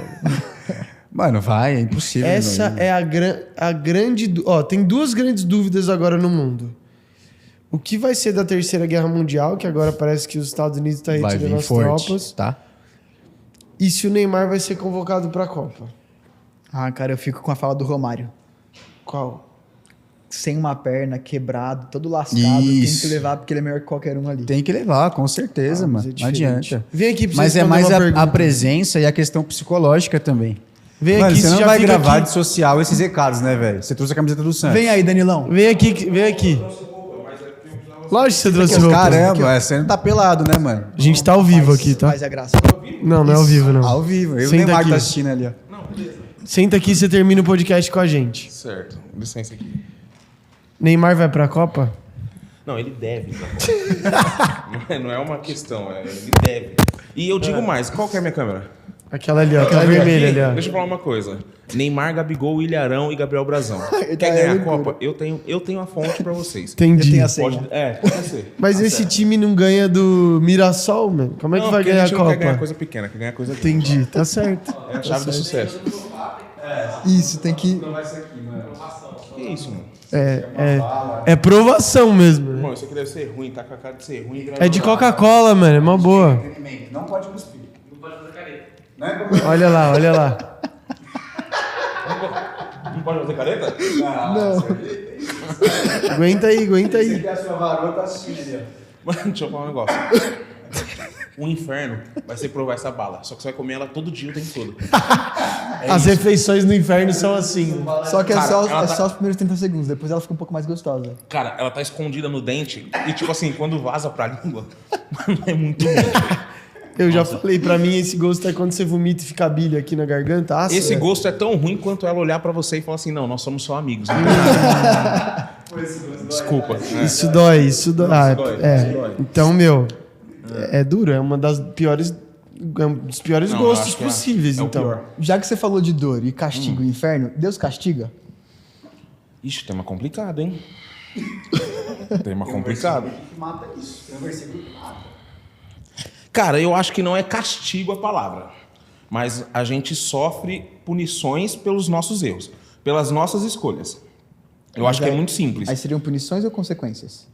Mano, vai, é impossível. Essa não ir. é a grande... Ó, tem duas grandes dúvidas agora no mundo. O que vai ser da Terceira Guerra Mundial, que agora parece que os Estados Unidos estão Vai retirando vir as forte, tropas. tá? E se o Neymar vai ser convocado pra Copa? Ah, cara, eu fico com a fala do Romário. Qual? Sem uma perna, quebrado, todo lascado. Isso. Tem que levar porque ele é melhor que qualquer um ali. Tem que levar, com certeza, Mas mano. é Não diferente. adianta. Vem aqui pra você Mas é responder mais uma a pergunta. presença e a questão psicológica também. Vem Mano, aqui, você não já vai fica gravar aqui. de social esses recados, né, velho? Você trouxe a camiseta do Santos. Vem aí, Danilão. Vem aqui, vem aqui. Lógico que você trouxe roupa. Caramba, você não tá pelado, né, mano? A gente tá ao vivo aqui, tá? Faz a graça. Não, não é ao vivo, não. Ao vivo. Eu e o Senta Neymar aqui. tá assistindo ali, ó. Senta aqui e você termina o podcast com a gente. Certo, licença aqui. Neymar vai pra Copa? Não, ele deve. Não é uma questão, ele deve. E eu digo mais, qual que é a minha câmera? Aquela ali, ó. Aquela vermelha ali, ó. Deixa eu falar uma coisa. Neymar, Gabigol, Ilharão e Gabriel Brazão. Ele Quer tá ganhar a loucura. Copa? Eu tenho a fonte pra vocês. Entendi. Eu tenho a senha. Pode ser. Mas esse time não ganha do Mirassol, mano? Como é que Não, vai porque ganhar a gente não quer ganhar Copa? coisa pequena, quer ganhar coisa grande. Entendi, tá certo. É a chave do sucesso. Isso, tem que... Que isso, mano? É provação mesmo, né? Bom, isso aqui deve ser ruim, tá com a cara de ser ruim. É de Coca-Cola, mano. É uma boa. Não pode cuspir. Olha lá, olha lá. Não pode fazer careta? Aguenta aí, aguenta aí. a sua varoa tá assistindo ali, ó. Mano, deixa eu falar um negócio. O inferno vai ser provar essa bala. Só que você vai comer ela todo dia, o tempo todo. As refeições no inferno são assim. Só que Cara, é ela tá- só os primeiros 30 segundos, depois ela fica um pouco mais gostosa. Cara, ela tá escondida no dente. E tipo assim, quando vaza pra língua, mano, é muito ruim. Eu já falei, pra mim esse gosto é quando você vomita e fica bilha aqui na garganta. Ácido, Esse né? gosto é tão ruim quanto ela olhar pra você e falar assim, não, nós somos só amigos. Não tem nada. Desculpa. Isso dói, isso dói. Ah, dói, é. isso dói. Então, meu, é duro, é uma das piores, um dos piores Não, eu gostos acho que possíveis, é o então. pior. Já que você falou de dor e castigo e inferno, Deus castiga? Ixi, tema complicado, hein? Tema complicado. Mata isso. Tem um versículo que mata. Cara, eu acho que não é castigo a palavra. Mas a gente sofre punições pelos nossos erros. Pelas nossas escolhas. Eu acho que é muito simples. Aí seriam punições ou consequências?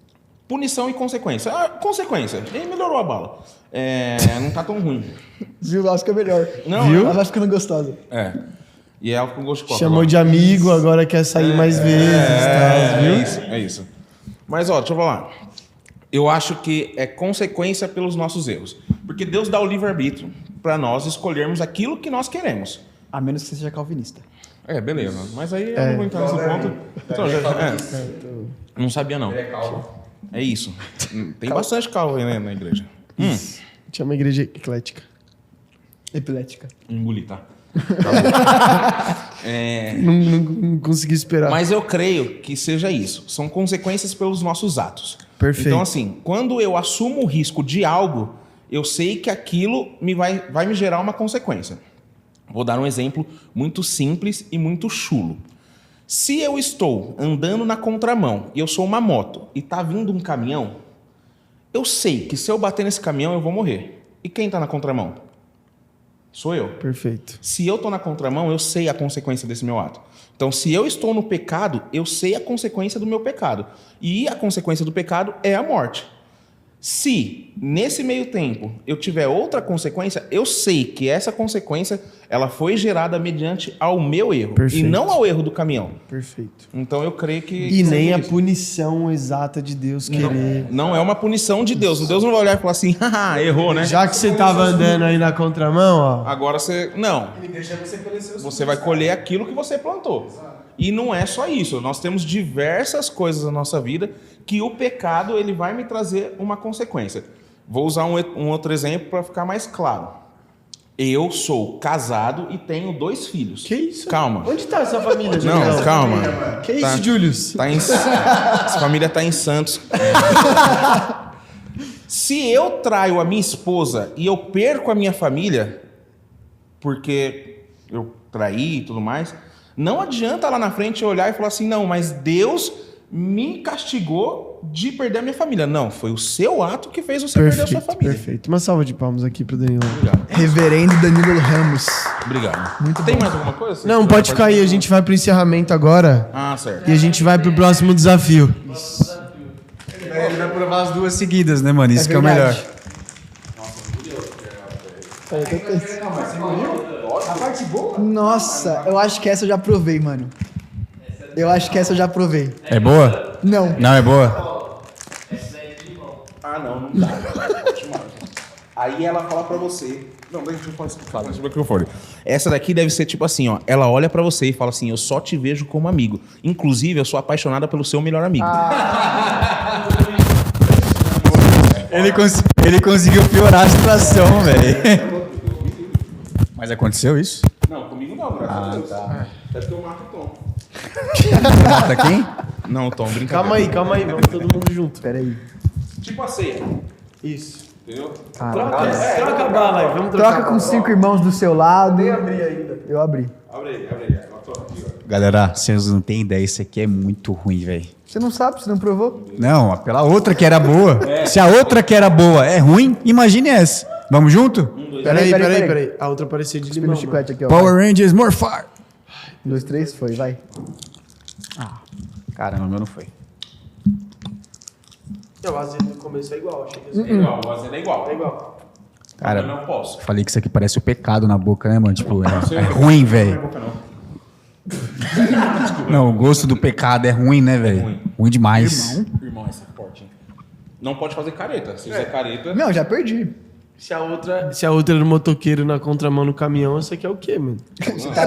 Punição e consequência. Ah, consequência. Ele melhorou a bala. Não tá tão ruim. Viu? Acho que é melhor. Não, Viu? Ela vai ficando gostosa. É. E ela com gosto de coca. Chamou agora. de amigo, agora quer sair mais vezes, tá? Viu? É isso. Mas, ó, deixa eu falar. Eu acho que é consequência pelos nossos erros. Porque Deus dá o livre-arbítrio para nós escolhermos aquilo que nós queremos. A menos que você seja calvinista. Beleza. Mas aí eu não vou entrar nesse ponto. Então, não sabia, não. É isso. Tem bastante calvo aí, né, na igreja. Chama igreja eclética. Epilética. Engoli, tá? Não consegui esperar. Mas eu creio que seja isso. São consequências pelos nossos atos. Perfeito. Então, assim, quando eu assumo o risco de algo, eu sei que aquilo vai me gerar uma consequência. Vou dar um exemplo muito simples e muito chulo. Se eu estou andando na contramão e eu sou uma moto e tá vindo um caminhão, eu sei que se eu bater nesse caminhão eu vou morrer. E quem tá na contramão? Sou eu. Perfeito. Se eu tô na contramão, eu sei a consequência desse meu ato. Então, se eu estou no pecado, eu sei a consequência do meu pecado. E a consequência do pecado é a morte. Se, nesse meio tempo, eu tiver outra consequência, eu sei que essa consequência ela foi gerada mediante ao meu erro. Perfeito. E não ao erro do caminhão. Perfeito. Então eu creio que... E nem a isso. punição exata de Deus querer. Não é uma punição de Deus. Deus não vai olhar e falar assim, haha, errou, né? Já que você tava andando aí na contramão, ó. Agora você... Não. Você vai colher aquilo que você plantou. E não é só isso. Nós temos diversas coisas na nossa vida que o pecado ele vai me trazer uma consequência. Vou usar um outro exemplo para ficar mais claro. Eu sou casado e tenho 2 filhos. Que isso? Calma. Onde tá essa família? Não, Daniel? calma. Que Tá- isso, Julius? Essa família tá em Santos. Se eu traio a minha esposa e eu perco a minha família, porque eu traí e tudo mais, não adianta lá na frente eu olhar e falar assim, não, mas Deus me castigou de perder a minha família. Não, foi o seu ato que fez você perder a sua família. Perfeito. Uma salva de palmas aqui pro Danilo. Reverendo Danilo Ramos. Obrigado. Tem mais alguma coisa? Não, pode ficar aí. A gente vai pro encerramento agora. Ah, certo. E a gente vai pro próximo desafio. Ele vai provar as 2 seguidas, né, mano? Isso que é o melhor. verdade. Nossa, eu acho que essa eu já provei, mano. Eu acho que essa eu já provei. É boa? Não. Não é boa? Ah, não dá. Aí ela fala pra você. Não, deixa eu falar no microfone. Essa daqui deve ser tipo assim, ó. Ela olha pra você e fala assim: eu só te vejo como amigo. Inclusive, eu sou apaixonada pelo seu melhor amigo. Ele conseguiu piorar a situação, velho. Mas aconteceu isso? Não, comigo não, graças a Deus. Tá. Deve ter um mato Tom. Mata quem? Não, Tom, brincadeira. Calma aí. Vamos todo mundo junto. Pera aí. Tipo a ceia. Isso. Entendeu? Troca a bala aí. Vamos Troca com 5 irmãos do seu lado. Eu abri ainda. Eu abri. Abre aí. Aqui, ó. Galera, vocês não têm ideia, isso aqui é muito ruim, velho. Você não sabe, você não provou? Não, pela outra que era boa. Se a outra que era boa é ruim, imagine essa. Vamos junto? Peraí. A outra parecia de Pega limão. o chiclete aqui, ó. Power Rangers Morphle. 1, 2, 3, foi, vai. Caramba, o meu não foi. Não, às vezes no começo é igual. Achei que É igual, o azedo é igual. é igual. Cara, Eu não posso. falei que isso aqui parece o pecado na boca, né, mano? Tipo, é ruim, velho. Não, o gosto do pecado é ruim, né, velho? Ruim demais. Irmão, essa é forte, hein? Não pode fazer careta. Se fizer careta... Não, já perdi. Se a outra era do motoqueiro na contramão no caminhão, essa aqui é o quê, mano? Você tá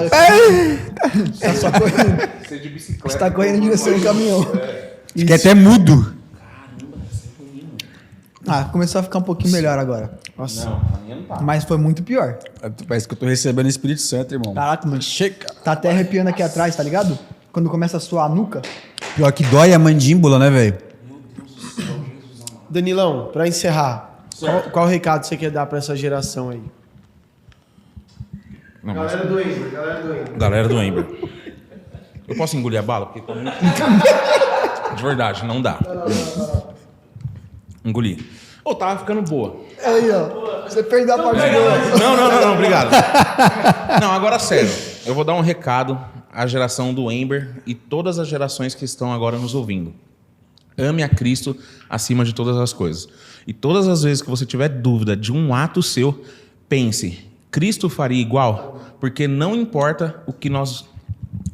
só correndo. Você de bicicleta... Você tá correndo em direção ao caminhão. Fiquei até mudo. Começou a ficar um pouquinho melhor agora. Nossa. Não, a minha não tá. Mas foi muito pior. Parece que eu tô recebendo o Espírito Santo, irmão. Caraca, mano. Tá até arrepiando aqui atrás, tá ligado? Quando começa a suar a nuca. Pior que dói a mandíbula, né, velho? Danilão, pra encerrar, qual recado você quer dar pra essa geração aí? Não, mas... do Ember. Galera do Ember. Eu posso engolir a bala? Porque tá muito... De verdade, não dá. Engoli. Ô, tava ficando boa. Aí, ó. Você perdeu a parte boa. Não, obrigado. Não, agora sério. Eu vou dar um recado à geração do Ember e todas as gerações que estão agora nos ouvindo. Ame a Cristo acima de todas as coisas. E todas as vezes que você tiver dúvida de um ato seu, pense, Cristo faria igual? Porque não importa o que nós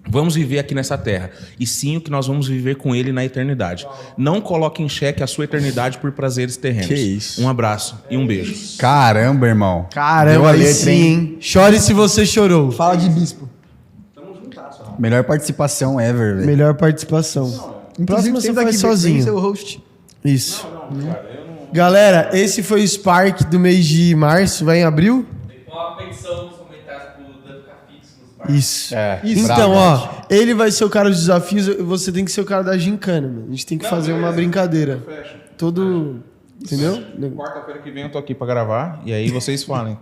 vamos viver aqui nessa terra, e sim o que nós vamos viver com Ele na eternidade. Não coloque em xeque a sua eternidade por prazeres terrenos. Que isso. Um abraço e um beijo. Caramba, irmão. Deu Caramba, a aí letra, sim, hein? hein? Chore se você chorou. Fala de bispo. Melhor participação ever, velho. Melhor participação. Próximo você faz vem sozinho. seu host. Isso. Galera, esse foi o Spark do mês de março. Vai em abril? Com a petição nos comentários pro Dan ficar fixo nos parques. Isso. É, Então, bravo. ó, ele vai ser o cara dos desafios, você tem que ser o cara da gincana, mano. A gente tem que fazer uma brincadeira. Todo. Entendeu? Quarta-feira que vem eu tô aqui pra gravar, e aí vocês falem,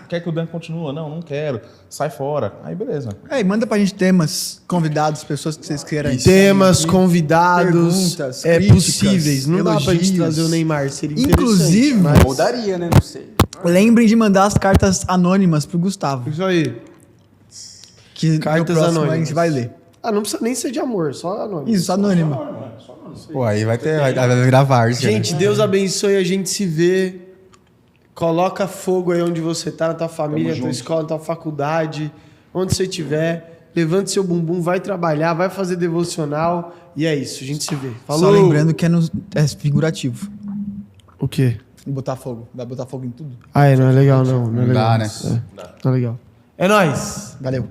quer que o Dan continue? Não quero. Sai fora. Aí beleza. Aí, manda pra gente temas, convidados, pessoas que vocês queiram. Temas, convidados, Perguntas, críticas, possíveis. Não dá pra gente elogios. trazer o Neymar, seria Inclusive, interessante, mas- Ou daria, né? Não sei. Lembrem de mandar as cartas anônimas pro Gustavo. Isso aí. Que Cartas no próximo anônimas. a gente vai ler. Ah, não precisa nem ser de amor, só anônimo. Isso, anônimo. Pô, aí vai virar várzea. Gente, né? Deus abençoe, a gente se vê. Coloca fogo aí onde você tá, na tua família, na tua escola, na tua faculdade, onde você estiver. Levante seu bumbum, vai trabalhar, vai fazer devocional. E é isso, a gente se vê. Falou! Só lembrando que é figurativo. O quê? Botar fogo. Vai botar fogo em tudo. Ah, não é legal não. Não é Não legal. dá, né? Não é legal. É nóis! Valeu.